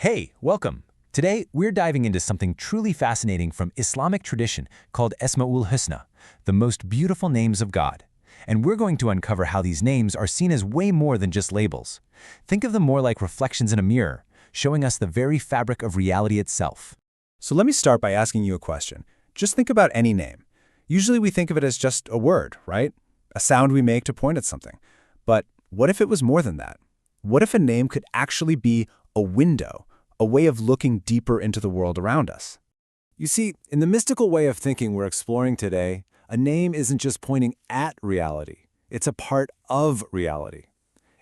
Hey, welcome. Today, we're diving into something truly fascinating from Islamic tradition called Esma'ul Husna, the most beautiful names of God. And we're going to uncover how these names are seen as way more than just labels. Think of them more like reflections in a mirror, showing us the very fabric of reality itself. So let me start by asking you a question. Just think about any name. Usually we think of it as just a word, right? A sound we make to point at something. But what if it was more than that? What if a name could actually be a window, a way of looking deeper into the world around us? You see, in the mystical way of thinking we're exploring today, a name isn't just pointing at reality. It's a part of reality.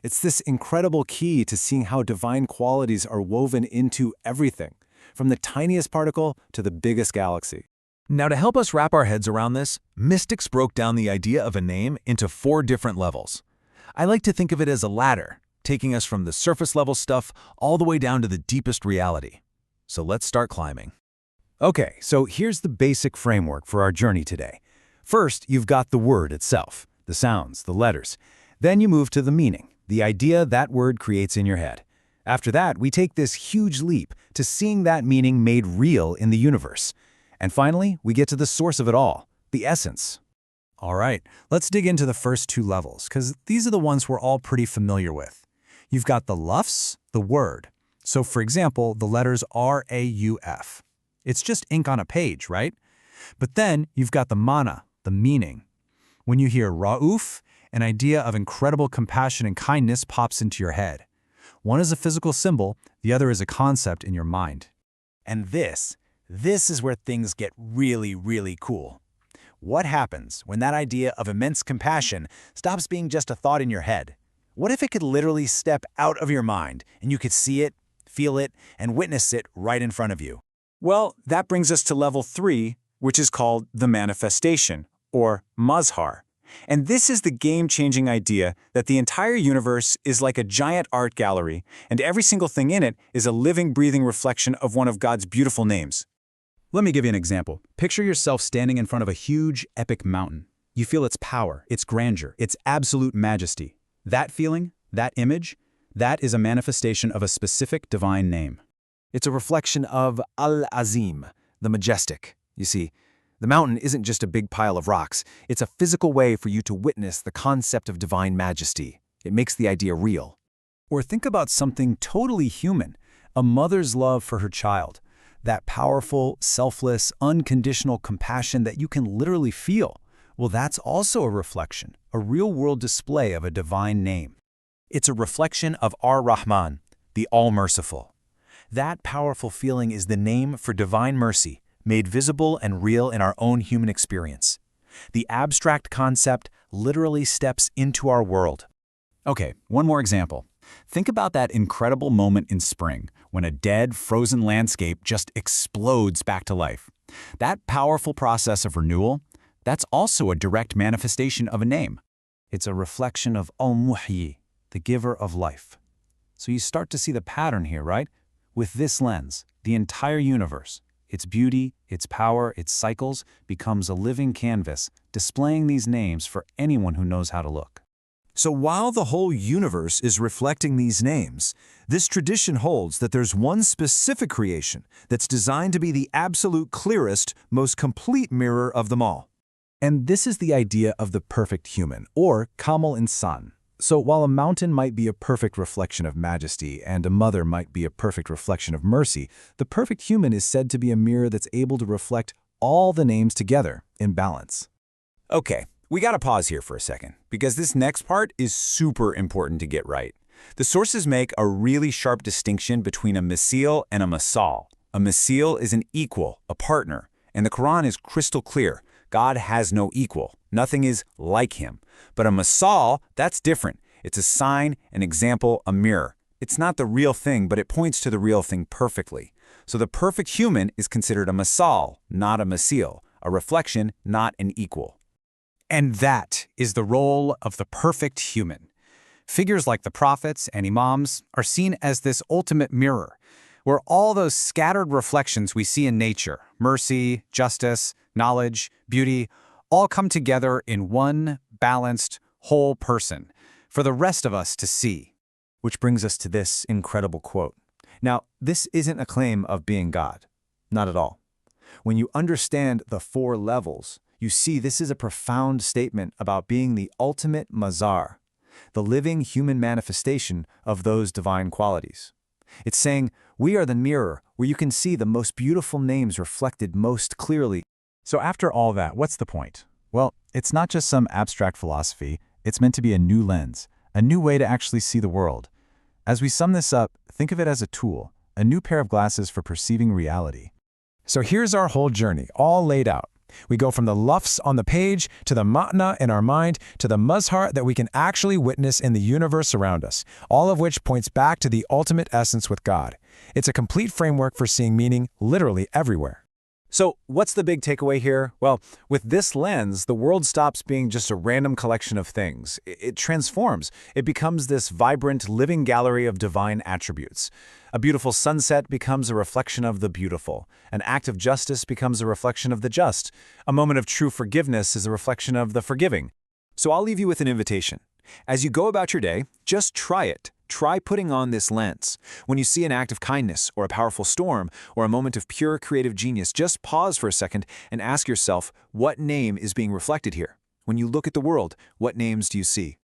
It's this incredible key to seeing how divine qualities are woven into everything, from the tiniest particle to the biggest galaxy. Now, to help us wrap our heads around this, mystics broke down the idea of a name into 4 different levels. I like to think of it as a ladder, taking us from the surface-level stuff all the way down to the deepest reality. So let's start climbing. Okay, so here's the basic framework for our journey today. First, you've got the word itself, the sounds, the letters. Then you move to the meaning, the idea that word creates in your head. After that, we take this huge leap to seeing that meaning made real in the universe. And finally, we get to the source of it all, the essence. All right, let's dig into the first 2 levels, because these are the ones we're all pretty familiar with. You've got the lafz, the word. So for example, the letters R-A-U-F. It's just ink on a page, right? But then you've got the mana, the meaning. When you hear Ra'uf, an idea of incredible compassion and kindness pops into your head. One is a physical symbol, the other is a concept in your mind. And this is where things get really, really cool. What happens when that idea of immense compassion stops being just a thought in your head? What if it could literally step out of your mind and you could see it, feel it, and witness it right in front of you? Well, that brings us to level 3, which is called the manifestation, or mazhar. And this is the game-changing idea that the entire universe is like a giant art gallery, and every single thing in it is a living, breathing reflection of one of God's beautiful names. Let me give you an example. Picture yourself standing in front of a huge, epic mountain. You feel its power, its grandeur, its absolute majesty. That feeling, that image, that is a manifestation of a specific divine name. It's a reflection of Al-Azim, the majestic. You see, the mountain isn't just a big pile of rocks. It's a physical way for you to witness the concept of divine majesty. It makes the idea real. Or think about something totally human, a mother's love for her child. That powerful, selfless, unconditional compassion that you can literally feel. Well, that's also a reflection, a real-world display of a divine name. It's a reflection of Ar-Rahman, the All-Merciful. That powerful feeling is the name for divine mercy, made visible and real in our own human experience. The abstract concept literally steps into our world. Okay, one more example. Think about that incredible moment in spring when a dead, frozen landscape just explodes back to life. That powerful process of renewal, that's also a direct manifestation of a name. It's a reflection of Al-Muhyi, the giver of life. So you start to see the pattern here, right? With this lens, the entire universe, its beauty, its power, its cycles, becomes a living canvas, displaying these names for anyone who knows how to look. So while the whole universe is reflecting these names, this tradition holds that there's one specific creation that's designed to be the absolute clearest, most complete mirror of them all. And this is the idea of the perfect human, or Kamal Insan. So while a mountain might be a perfect reflection of majesty and a mother might be a perfect reflection of mercy, the perfect human is said to be a mirror that's able to reflect all the names together in balance. Okay, we gotta pause here for a second, because this next part is super important to get right. The sources make a really sharp distinction between a misil and a masal. A misil is an equal, a partner, and the Quran is crystal clear. God has no equal. Nothing is like him. But a masal, that's different. It's a sign, an example, a mirror. It's not the real thing, but it points to the real thing perfectly. So the perfect human is considered a masal, not a misil, a reflection, not an equal. And that is the role of the perfect human. Figures like the prophets and imams are seen as this ultimate mirror, where all those scattered reflections we see in nature, mercy, justice, knowledge, beauty, all come together in one balanced, whole person for the rest of us to see. Which brings us to this incredible quote. Now, this isn't a claim of being God. Not at all. When you understand the 4 levels, you see this is a profound statement about being the ultimate mazar, the living human manifestation of those divine qualities. It's saying, we are the mirror where you can see the most beautiful names reflected most clearly. So after all that, what's the point? Well, it's not just some abstract philosophy, it's meant to be a new lens, a new way to actually see the world. As we sum this up, think of it as a tool, a new pair of glasses for perceiving reality. So here's our whole journey, all laid out. We go from the lafz on the page to the ma'na in our mind to the mazhar that we can actually witness in the universe around us, all of which points back to the ultimate essence with God. It's a complete framework for seeing meaning literally everywhere. So, what's the big takeaway here? Well, with this lens, the world stops being just a random collection of things. It transforms. It becomes this vibrant, living gallery of divine attributes. A beautiful sunset becomes a reflection of the beautiful. An act of justice becomes a reflection of the just. A moment of true forgiveness is a reflection of the forgiving. So I'll leave you with an invitation. As you go about your day, just try it. Try putting on this lens. When you see an act of kindness, or a powerful storm, or a moment of pure creative genius, just pause for a second and ask yourself, what name is being reflected here? When you look at the world, what names do you see?